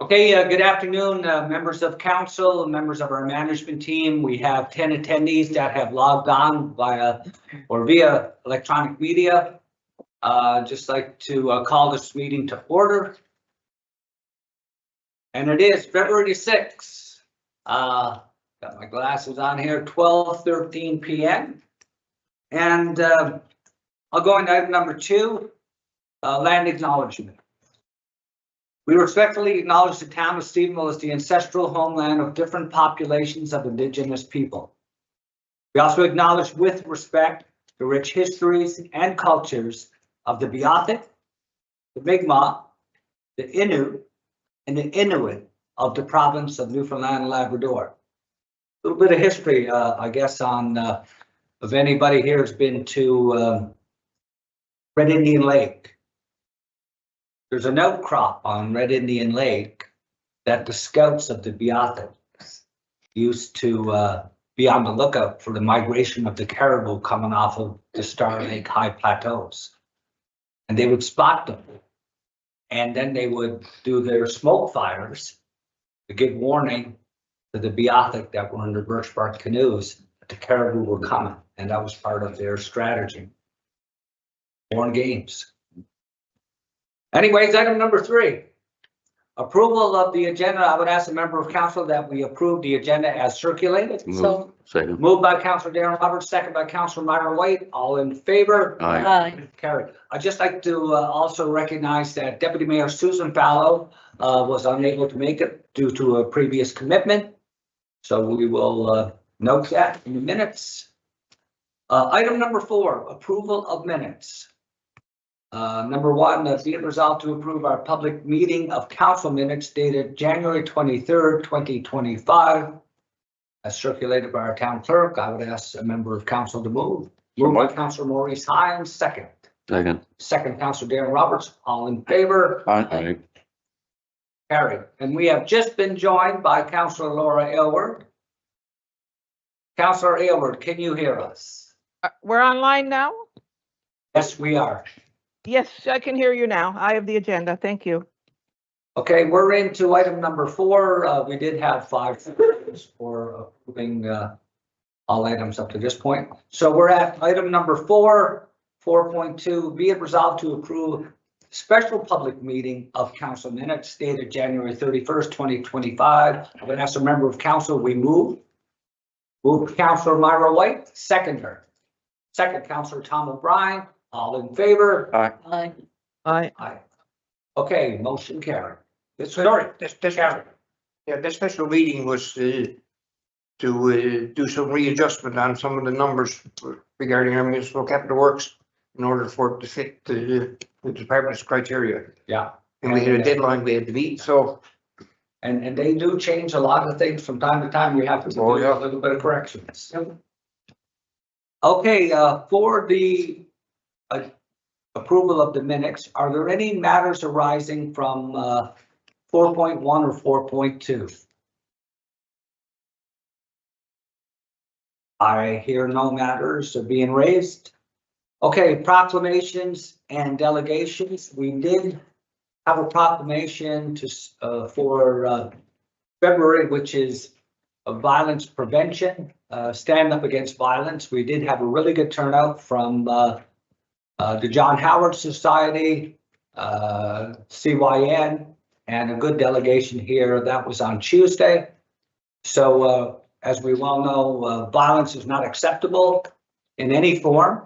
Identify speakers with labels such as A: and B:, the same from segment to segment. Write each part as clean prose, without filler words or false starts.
A: Okay, good afternoon, members of council, members of our management team. We have 10 attendees that have logged on via electronic media. Just like to call this meeting to order. And it is February 6th. Got my glasses on here, 12:13 p.m. And I'll go into item number 2, land acknowledgement. We respectfully acknowledge the town of Stephenville as the ancestral homeland of different populations of Indigenous people. We also acknowledge with respect the rich histories and cultures of the Beothuk, the Mi'kmaq, the Innu, and the Inuit of the province of Newfoundland and Labrador. A little bit of history, I guess, on if anybody here has been to Red Indian Lake. There's an outcrop on Red Indian Lake that the scouts of the Beothuk used to be on the lookout for the migration of the caribou coming off of the Star Lake high plateaus. And they would spot them. And then they would do their smoke fires to give warning to the Beothuk that were in their birch bark canoes that the caribou were coming. And that was part of their strategy. Born games. Anyways, item number 3, approval of the agenda. I would ask a member of council that we approve the agenda as circulated.
B: So second.
A: Moved by Councillor Darren Roberts, second by Councillor Myra White. All in favor?
B: Aye.
A: Carried. I'd just like to also recognize that Deputy Mayor Susan Fallow was unable to make it due to a previous commitment. So we will note that in the minutes. Item number 4, approval of minutes. Number 1, be it resolved to approve our public meeting of council minutes dated January 23rd, 2025. As circulated by our town clerk. I would ask a member of council to move. Moved by Councillor Maurice Hines, second.
B: Second.
A: Second, Councillor Darren Roberts. All in favor?
B: Aye.
A: Carried. And we have just been joined by Councillor Laura Aylward. Councillor Aylward, can you hear us?
C: We're online now?
A: Yes, we are.
C: Yes, I can hear you now. I have the agenda. Thank you.
A: Okay, we're into item number 4. We did have 5 for approving all items up to this point. So we're at item number 4, 4.2. Be it resolved to approve special public meeting of council minutes dated January 31st, 2025. I'm going to ask a member of council. We move. Move Councillor Myra White, seconder. Second, Councillor Tom O'Brien. All in favor?
B: Aye.
C: Aye.
A: Aye. Okay, motion carried.
D: This special meeting was to do some readjustment on some of the numbers regarding our municipal capital works in order for it to fit the department's criteria.
A: Yeah.
D: And we had a deadline we had to meet, so.
A: And they do change a lot of things from time to time. We have to do a little bit of corrections. Okay, for the approval of the minutes, are there any matters arising from 4.1 or 4.2? I hear no matters are being raised. Okay, proclamations and delegations. We did have a proclamation to for February, which is violence prevention, stand up against violence. We did have a really good turnout from the John Howard Society, CYN, and a good delegation here. That was on Tuesday. So as we well know, violence is not acceptable in any form.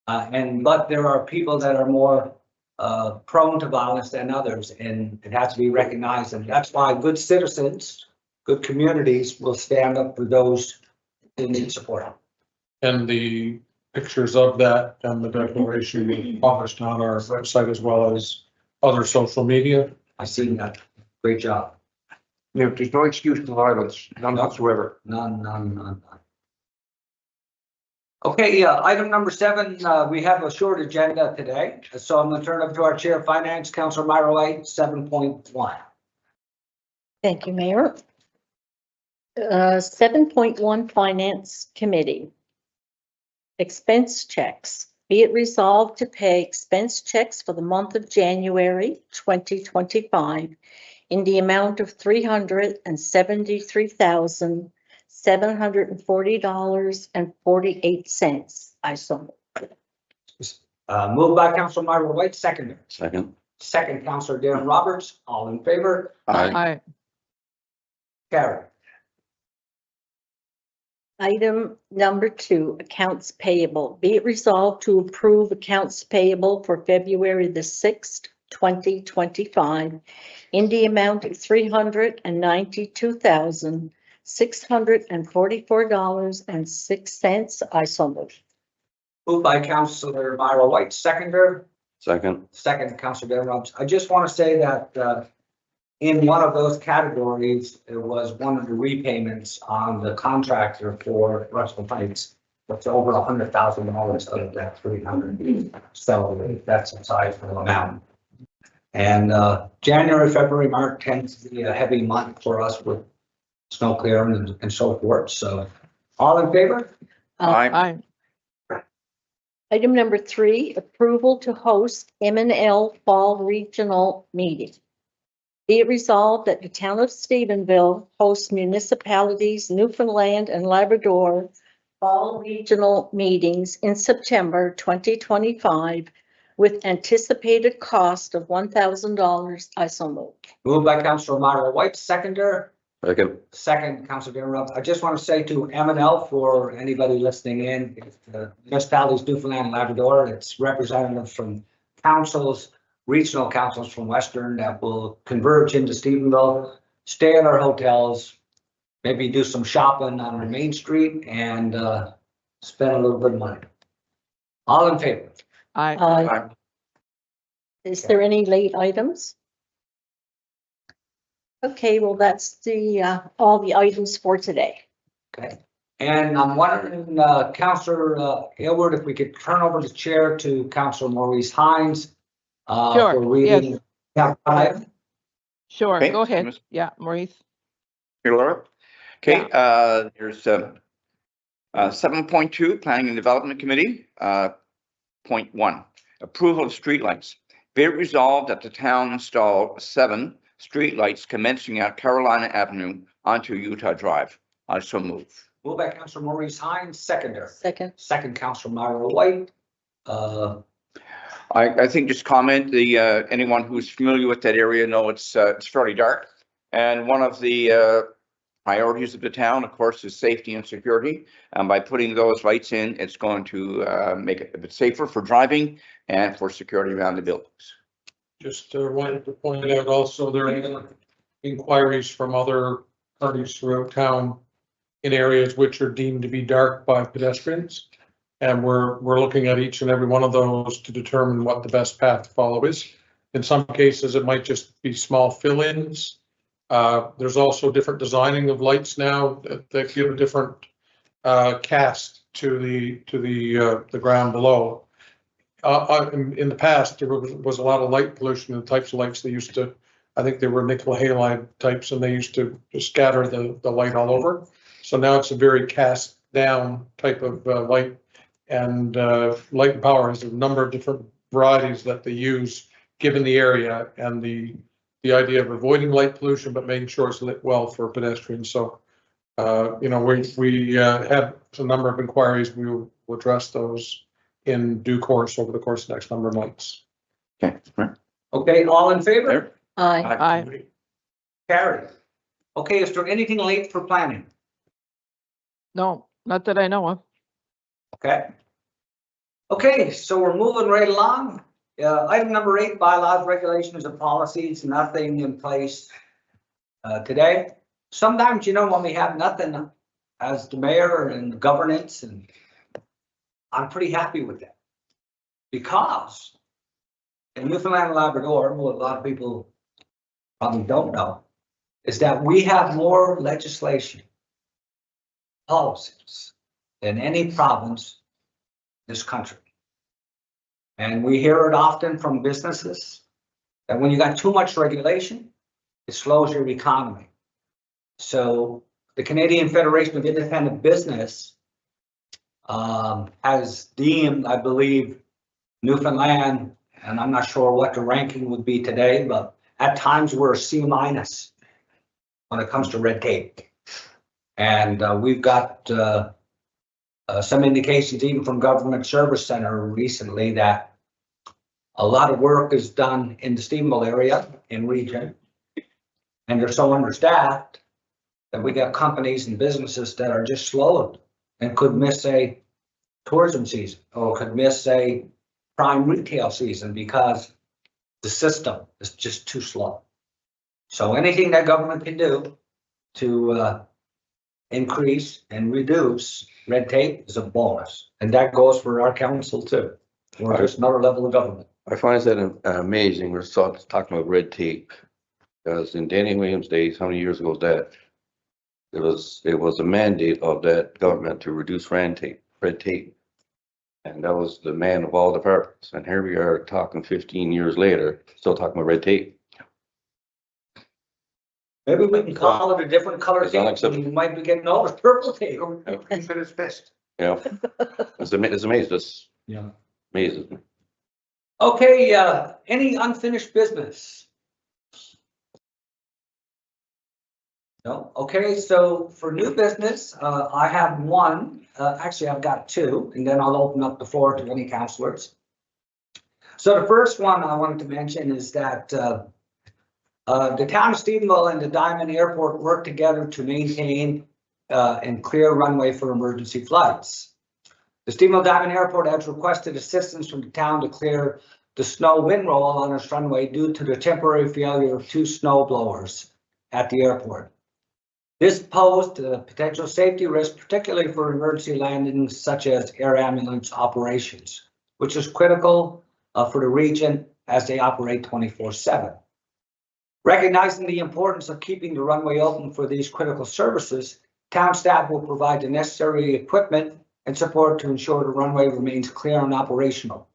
A: But there are people that are more prone to violence than others, and it has to be recognized. And that's why good citizens, good communities will stand up for those who need support.
E: And the pictures of that and the declaration we published on our website as well as other social media.
A: I seen that. Great job.
D: There's no excuse for violence, none whatsoever.
A: None. Okay, item number 7, we have a short agenda today. So I'm going to turn it over to our Chair of Finance, Councillor Myra White, 7.1.
B: Thank you, Mayor. 7.1 Finance Committee. Expense checks. Be it resolved to pay expense checks for the month of January 2025 in the amount of $373,740.48. I so moved.
A: Moved by Councilor Myra White, seconder.
B: Second.
A: Second, Councilor Darren Roberts, all in favor?
C: Aye.
A: Carried.
B: Item number 2, accounts payable. Be it resolved to approve accounts payable for February the 6th, 2025 in the amount of $392,644.06. I so move.
A: Moved by Councilor Myra White, seconder.
B: Second.
A: Second, Councilor Darren Roberts. I just want to say that in one of those categories, it was one of the repayments on the contractor for Russell Heights. That's over $100,000 out of that 300. So that's a sizable amount. And January, February, March tends to be a heavy month for us with snow clearing and so forth. So all in favor?
C: Aye.
B: Item number 3, approval to host M&L Fall Regional Meeting. Be it resolved that the town of Stephenville hosts municipalities Newfoundland and Labrador Fall Regional Meetings in September 2025 with anticipated cost of $1,000. I so move.
A: Moved by Councilor Myra White, seconder.
B: Second.
A: Second, Councilor Darren Roberts. I just want to say to M&L for anybody listening in, the municipalities Newfoundland and Labrador, it's representatives from councils, regional councils from Western that will converge into Stephenville, stay in our hotels, maybe do some shopping on our main street and spend a little bit of money. All in favor?
C: Aye.
B: Is there any late items? Okay, well, that's the all the items for today.
A: Okay. And I'm wondering, Councilor Aylward, if we could turn over the chair to Councilor Maurice Hines.
C: Sure,
A: For reading.
C: yes.
A: Yeah, five.
C: Sure,
F: Okay,
C: go ahead.
F: Miss-
C: Yeah, Maurice.
F: Here, Laura. Okay, there's 7.2, Planning and Development Committee. Point 1, approval of streetlights. Be it resolved that the town install 7 streetlights commencing at Carolina Avenue onto Utah Drive. I so move.
A: Moved by Councilor Maurice Hines, seconder.
B: Second.
A: Second, Councilor Myra White.
F: I think just comment, anyone who's familiar with that area know it's fairly dark. And one of the priorities of the town, of course, is safety and security. And by putting those lights in, it's going to make it a bit safer for driving and for security around the buildings.
E: Just wanted to point out also there are inquiries from other parties throughout town in areas which are deemed to be dark by pedestrians. And we're looking at each and every one of those to determine what the best path to follow is. In some cases, it might just be small fill-ins. There's also different designing of lights now that give a different cast to the ground below. In the past, there was a lot of light pollution in the types of lights they used to. I think they were nickel halide types, and they used to scatter the light all over. So now it's a very cast down type of light. And Light and Power has a number of different varieties that they use given the area and the idea of avoiding light pollution, but making sure it's lit well for pedestrians. So, we have a number of inquiries. We will address those in due course over the course of the next number of months.
F: Okay.
A: Okay, all in favor?
B: Aye.
C: Aye.
A: Carried. Okay, is there anything late for planning?
C: No, not that I know of.
A: Okay. Okay, so we're moving right along. Item number 8, bylaws, regulations, and policies, nothing in place today. Sometimes, when we have nothing as the mayor and governance, and I'm pretty happy with that. Because in Newfoundland and Labrador, what a lot of people probably don't know, is that we have more legislation, policies than any province in this country. And we hear it often from businesses that when you got too much regulation, it slows your economy. So the Canadian Federation of Independent Business has deemed, I believe, Newfoundland, and I'm not sure what the ranking would be today, but at times we're a C- when it comes to red tape. And we've got some indications even from Government Service Center recently that a lot of work is done in the Stephenville area in region. And they're so understaffed that we got companies and businesses that are just slowed and could miss a tourism season or could miss a prime retail season because the system is just too slow. So anything that government can do to increase and reduce red tape is a bonus. And that goes for our council too. We're just another level of government.
G: I find that amazing. We're talking about red tape. Because in Danny Williams' days, how many years ago was that? It was a mandate of that government to reduce red tape. And that was the man of all departments. And here we are talking 15 years later, still talking about red tape.
A: Maybe we can call it a different color
G: It's
A: tape.
G: unacceptable.
A: We might be getting all the purple tape.
D: He said it's best.
G: Yeah. It's amazing. It's
A: Yeah.
G: amazing.
A: Okay, any unfinished business? No, okay, so for new business, I have one, actually I've got two, and then I'll open up the floor to any counselors. So the first one I wanted to mention is that the town of Stephenville and the Diamond Airport work together to maintain and clear runway for emergency flights. The Stephenville Diamond Airport has requested assistance from the town to clear the snow wind roll on its runway due to the temporary failure of 2 snow blowers at the airport. This posed a potential safety risk, particularly for emergency landings such as air ambulance operations, which is critical for the region as they operate 24/7. Recognizing the importance of keeping the runway open for these critical services, town staff will provide the necessary equipment and support to ensure the runway remains clear and operational.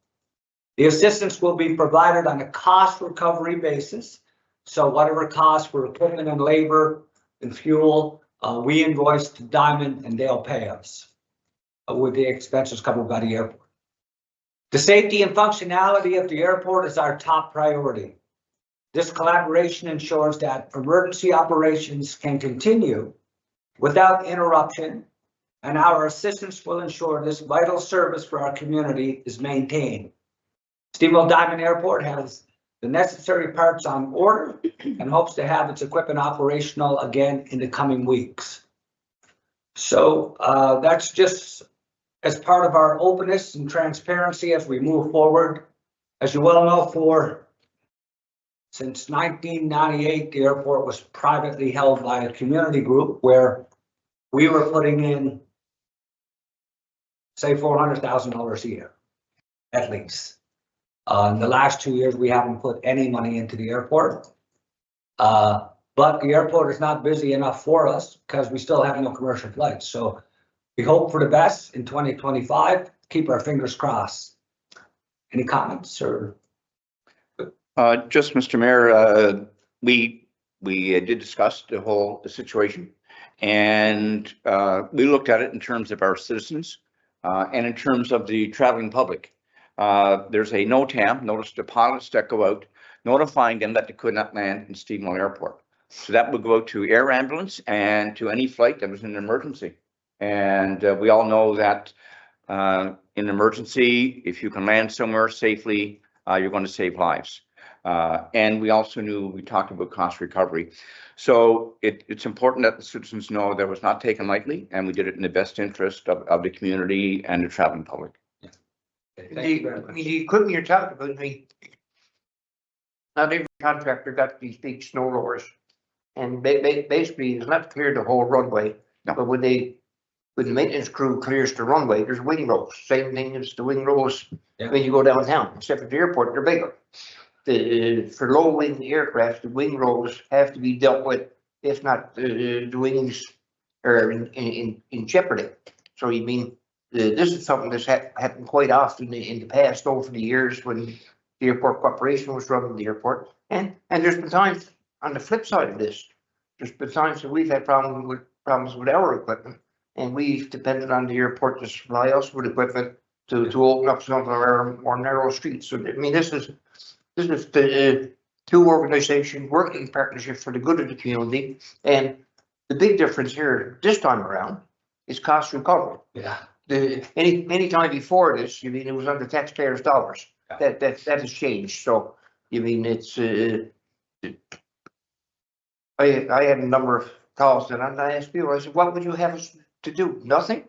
A: The assistance will be provided on a cost recovery basis. So whatever costs for equipment and labor and fuel, we invoice to Diamond and they'll pay us with the expenses covered by the airport. The safety and functionality of the airport is our top priority. This collaboration ensures that emergency operations can continue without interruption, and our assistance will ensure this vital service for our community is maintained. Stephenville Diamond Airport has the necessary parts on order and hopes to have its equipment operational again in the coming weeks. So that's just as part of our openness and transparency as we move forward. As you well know, since 1998, the airport was privately held by a community group where we were putting in, say, $400,000 a year, at least. In the last 2 years, we haven't put any money into the airport. But the airport is not busy enough for us because we still have no commercial flights. So we hope for the best in 2025, keep our fingers crossed. Any comments or?
F: Just, Mr. Mayor, we did discuss the situation, and we looked at it in terms of our citizens and in terms of the traveling public. There's a NOTAM, notice to pilots, that go out notifying them that they could not land in Stephenville Airport. So that would go out to air ambulance and to any flight that was in an emergency. And we all know that in an emergency, if you can land somewhere safely, you're going to save lives. And we also knew, we talked about cost recovery. So it's important that the citizens know that it was not taken lightly, and we did it in the best interest of the community and the traveling public.
D: The equipment you're talking about, not every contractor got these big snow blowers. And basically, it's not clear the whole runway,
F: No.
D: but when the maintenance crew clears the runway, there's wing rolls, same thing as the wing rolls when you go downtown, except at the airport, they're bigger. For low wing aircraft, the wing rolls have to be dealt with, if not the wings are in jeopardy. So you mean, this is something that's happened quite often in the past over the years when the airport corporation was running the airport. And there's been times on the flip side of this, there's been times that we've had problems with our equipment, and we've depended on the airport to supply us with equipment to open up some of our more narrow streets. So I mean, this is the two organizations working in partnership for the good of the community. And the big difference here this time around is cost recovery.
A: Yeah.
D: Any time before this, you mean, it was under taxpayers' dollars. That has changed. So, you mean, it's, I had a number of calls and I asked people, I said, what would you have us to do? Nothing?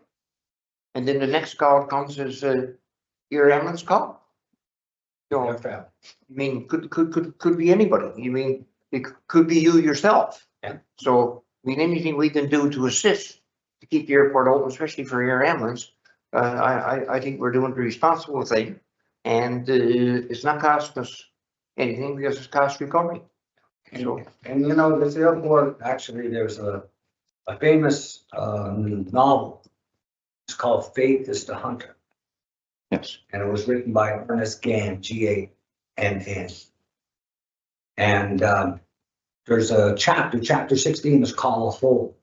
D: And then the next call comes as, your ambulance call. You know, I mean, could be anybody. You mean, it could be you yourself.
A: Yeah.
D: So, I mean, anything we can do to assist to keep the airport open, especially for your ambulance, I think we're doing the responsible thing. And, it's not costing us anything because it's cost recovery. So,
A: And you know, this airport, actually, there's a famous novel. It's called Faith is the Hunter.
F: Yes.
A: And it was written by Ernest Gann, Gann. And there's a chapter 16 is called Whole.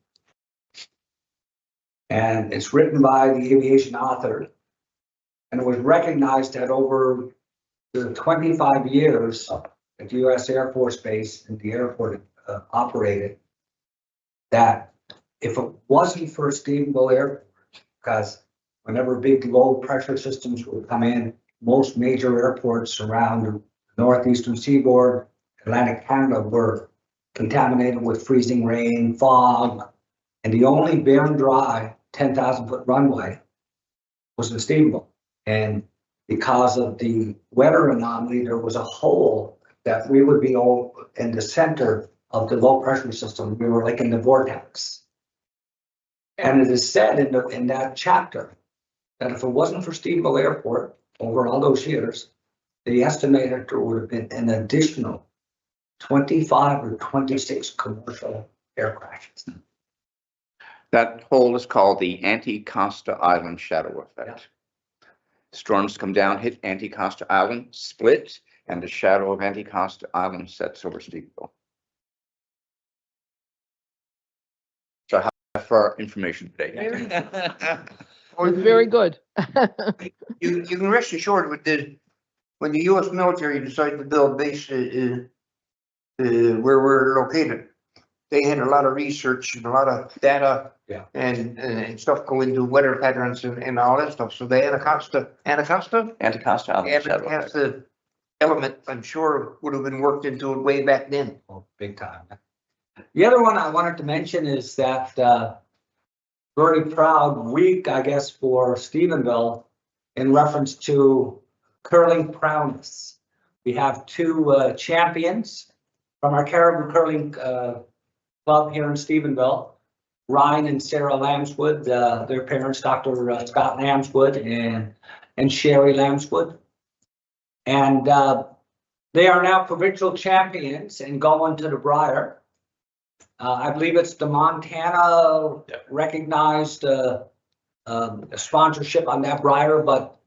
A: And it's written by the aviation author. And it was recognized that over the 25 years at the U.S. Air Force Base and the airport operated, that if it wasn't for Stephenville Airport, because whenever big low pressure systems would come in, most major airports around the northeastern seaboard, Atlantic Canada, were contaminated with freezing rain, fog, and the only bare and dry 10,000-foot runway was in Stephenville. And because of the weather anomaly, there was a hole that we would be all in the center of the low pressure system. We were like in the vortex. And it is said in that chapter that if it wasn't for Stephenville Airport over all those years, they estimated there would have been an additional 25 or 26 commercial air crashes.
F: That hole is called the Anticosta Island shadow effect. Storms come down, hit Anticosta Island, split, and the shadow of Anticosta Island sets over Stephenville. So how for information today?
C: Very good.
D: you can rest assured when the US military decided to build base, where we're located, they had a lot of research and a lot of data.
A: Yeah.
D: And stuff go into weather patterns and all that stuff. So the Anticosta
F: Anticosta Island shadow effect.
D: Anticosta element, I'm sure, would have been worked into it way back then.
A: Oh, big time. The other one I wanted to mention is that very proud week, I guess, for Stephenville in reference to curling prowess. We have two champions from our Caribou Curling Club here in Stephenville, Ryan and Sarah Lambswood, their parents, Dr. Scott Lambswood and Sherry Lambswood. And they are now provincial champions and going to the Briar. I believe it's the Montana recognized sponsorship on that Briar, but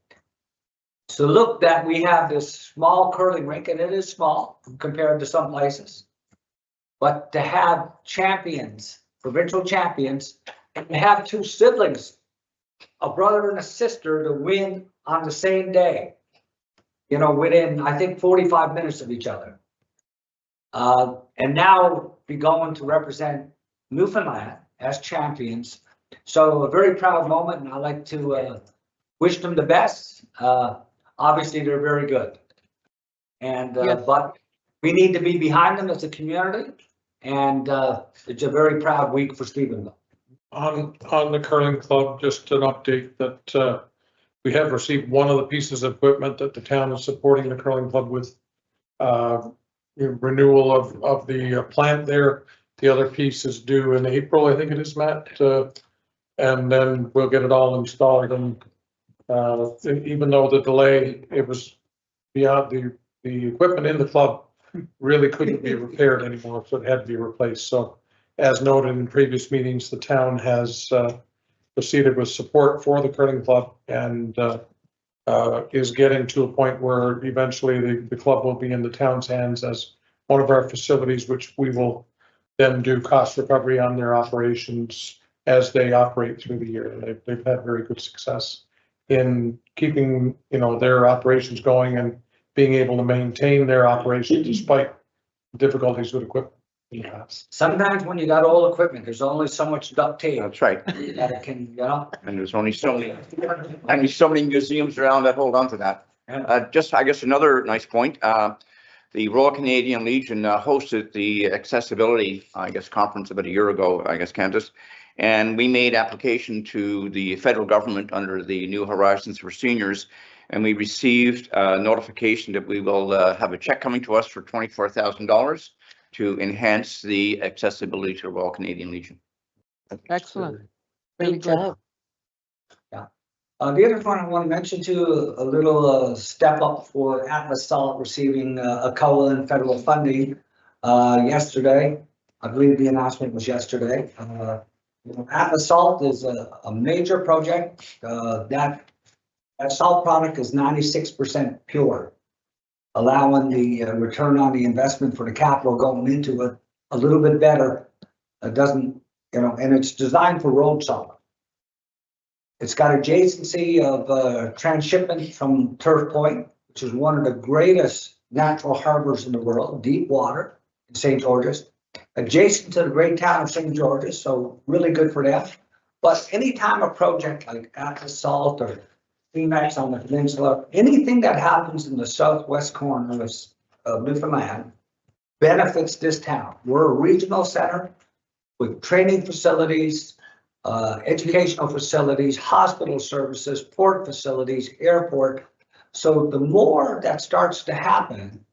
A: to look that we have this small curling rink, and it is small compared to some places, but to have champions, provincial champions, and have two siblings, a brother and a sister, to win on the same day, you know, within, I think, 45 minutes of each other. And now be going to represent Newfoundland as champions. So a very proud moment, and I'd like to wish them the best. Obviously, they're very good. And
C: Yes.
A: but we need to be behind them as a community. And it's a very proud week for Stephenville.
E: On the curling club, just an update that we have received one of the pieces of equipment that the town is supporting the curling club with, renewal of the plant there. The other piece is due in April, I think it is, Matt. And then we'll get it all installed. And even though the delay, it was beyond the equipment in the club really couldn't be repaired anymore, so it had to be replaced. So as noted in previous meetings, the town has proceeded with support for the curling club and is getting to a point where eventually the club will be in the town's hands as one of our facilities, which we will then do cost recovery on their operations as they operate through the year. And they've had very good success in keeping, their operations going and being able to maintain their operations despite difficulties with equipment in the past.
A: Sometimes when you got old equipment, there's only so much duct tape
F: That's right.
A: that it can,
F: And there's only so many museums around that hold on to that. Just, I guess, another nice point, the Royal Canadian Legion hosted the accessibility, I guess, conference about a year ago, I guess, Kansas. And we made application to the federal government under the New Horizons for Seniors. And we received a notification that we will have a check coming to us for $24,000 to enhance the accessibility to Royal Canadian Legion.
C: Excellent. Really
B: Good
C: good.
B: job.
A: The other one I want to mention too, a little step up for Atlas Salt receiving a COA and federal funding yesterday. I believe the announcement was yesterday. Atlas Salt is a major project. That salt product is 96% pure, allowing the return on the investment for the capital going into it a little bit better. It doesn't, and it's designed for road salt. It's got adjacency of transshipment from Turf Point, which is one of the greatest natural harbors in the world, deep water in St. George's, adjacent to the great town of St. George's, so really good for them. But anytime a project like Atlas Salt or Phoenix on the peninsula, anything that happens in the southwest corner of Newfoundland benefits this town. We're a regional center with training facilities, educational facilities, hospital services, port facilities, airport. So the more that starts to happen,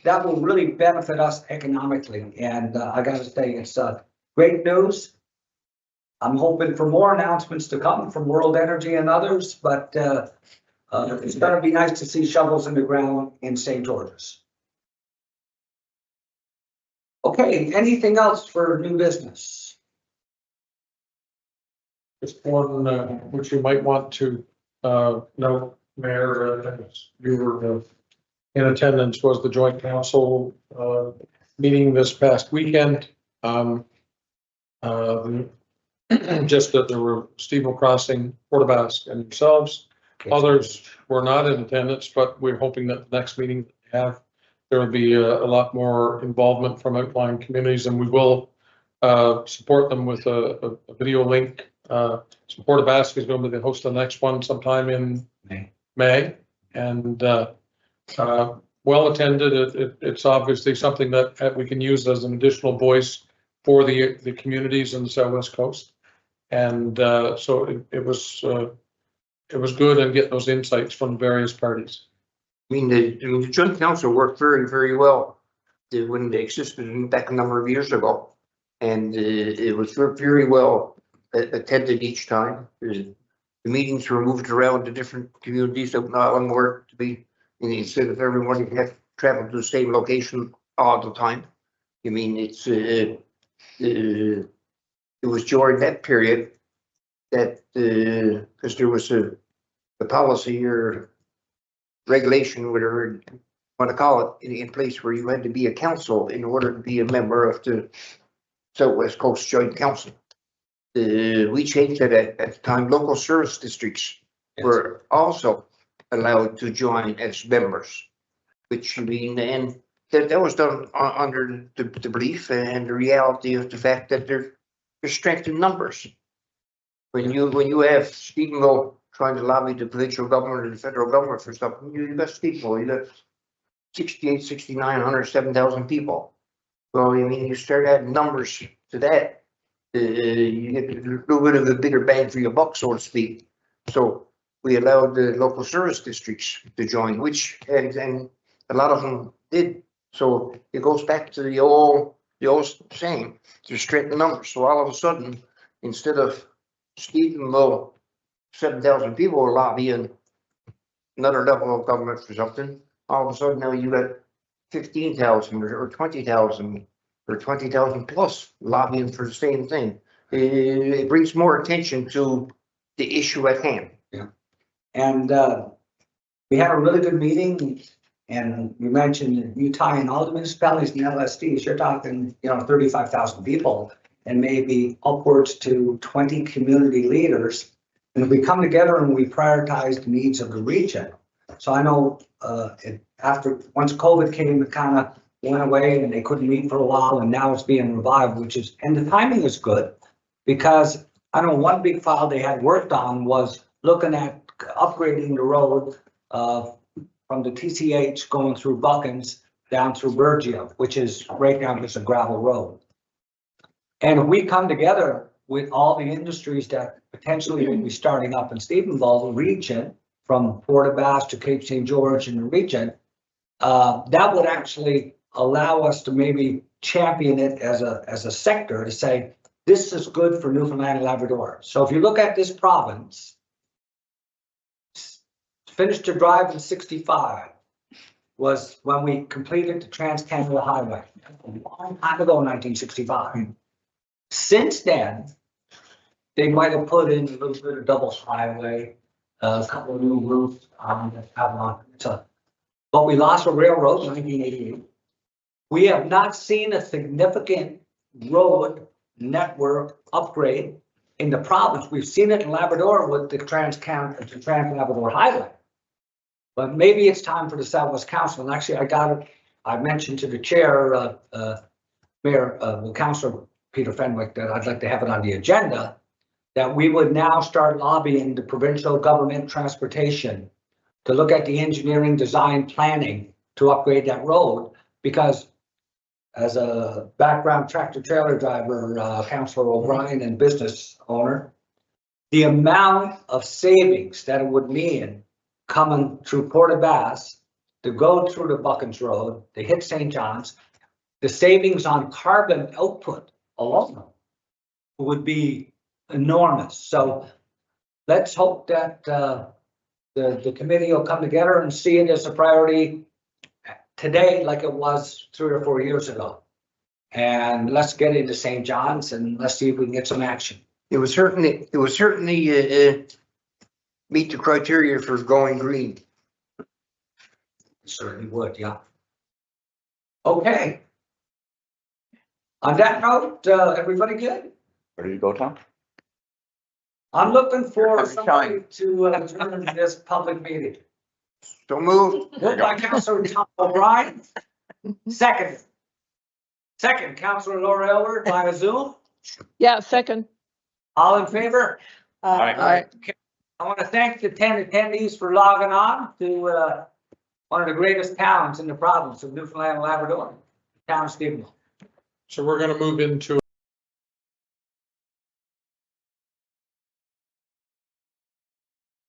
A: that will really benefit us economically. And I got to say, it's great news. I'm hoping for more announcements to come from World Energy and others, but it's going to be nice to see shovels in the ground in St. George's. Okay, anything else for new business?
E: Just one, which you might want to, know, Mayor, as you were in attendance, was the joint council, meeting this past weekend. Just that there were Steeple Crossing, Portabask and yourselves. Others were not in attendance, but we're hoping that the next meeting we have, there will be a lot more involvement from outlying communities, and we will support them with a video link. Portabask is going to be the host of the next one sometime in May, and well attended. It's obviously something that we can use as an additional voice for the communities in the Southwest Coast. And so it was good in getting those insights from various parties.
D: I mean, the joint council worked very, very well when they existed back a number of years ago. And it was very well attended each time. The meetings were moved around to different communities out in Islandworth to be, instead of everyone had to travel to the same location all the time. I mean, it was during that period that, because there was a policy or regulation, whatever you want to call it, in place where you had to be a council in order to be a member of the Southwest Coast Joint Council. We changed that at the time. Local service districts were also allowed to join as members, which I mean, and that was done under the belief and the reality of the fact that there's strength in numbers. When you have Stephenville trying to lobby the provincial government or the federal government for something, you got people, you got 68, 69, 107,000 people. Well, I mean, you start adding numbers to that, you get a little bit of a bigger bang for your buck, so to speak. So we allowed the local service districts to join, which and a lot of them did. So it goes back to the old saying, to strengthen numbers. So all of a sudden, instead of Stephenville, 7,000 people lobbying another level of government for something, all of a sudden now you got 15,000 or 20,000 or 20,000 plus lobbying for the same thing. It brings more attention to the issue at hand.
A: Yeah. And we had a really good meeting, and you mentioned Utah and all the municipalities and LSDs, you're talking, 35,000 people and maybe upwards to 20 community leaders. And we come together and we prioritize the needs of the region. So I know once COVID came, it kind of went away and they couldn't meet for a while, and now it's being revived, and the timing is good. Because I know one big file they had worked on was looking at upgrading the road, from the TCH going through Buckins down through Bergia, which is right now just a gravel road. And if we come together with all the industries that potentially will be starting up in Stephenville, the region, from Port aux Basques to Cape St. George and the region, that would actually allow us to maybe champion it as a sector to say, this is good for Newfoundland and Labrador. So if you look at this province, finished to drive in 65 was when we completed the Trans-Canada Highway, a long time ago, 1965. Since then, they might have put in a little bit of double highway, a couple of new routes on the Avalon. But we lost a railroad in 1988. We have not seen a significant road network upgrade in the province. We've seen it in Labrador with the Trans-Labrador Highway. But maybe it's time for the Southwest Council, and actually I mentioned to the chair, Mayor, Councillor Peter Fenwick, that I'd like to have it on the agenda, that we would now start lobbying the provincial government transportation to look at the engineering, design, planning to upgrade that road, because as a background tractor trailer driver, Councillor O'Brien, and business owner, the amount of savings that it would mean coming through Port aux Basques to go through the Buckins Road, to hit St. John's, the savings on carbon output alone would be enormous. So let's hope that the committee will come together and see it as a priority today, like it was 3 or 4 years ago. And let's get into St. John's and let's see if we can get some action.
D: It was certainly meet the criteria for going green.
A: Certainly would, yeah. Okay. On that note, everybody good?
F: Ready to go, Tom?
A: I'm looking for
F: Have a
A: somebody
F: shine.
A: to adjourn this public meeting.
D: So moved.
A: Moved by Councillor Tom O'Brien. Second, Councillor Laura Elbert via Zoom.
C: Yeah, second.
A: All in favor?
F: Aye.
A: I want to thank the 10 attendees for logging on to one of the greatest towns in the province of Newfoundland and Labrador, town of Stephenville.
E: So we're gonna move into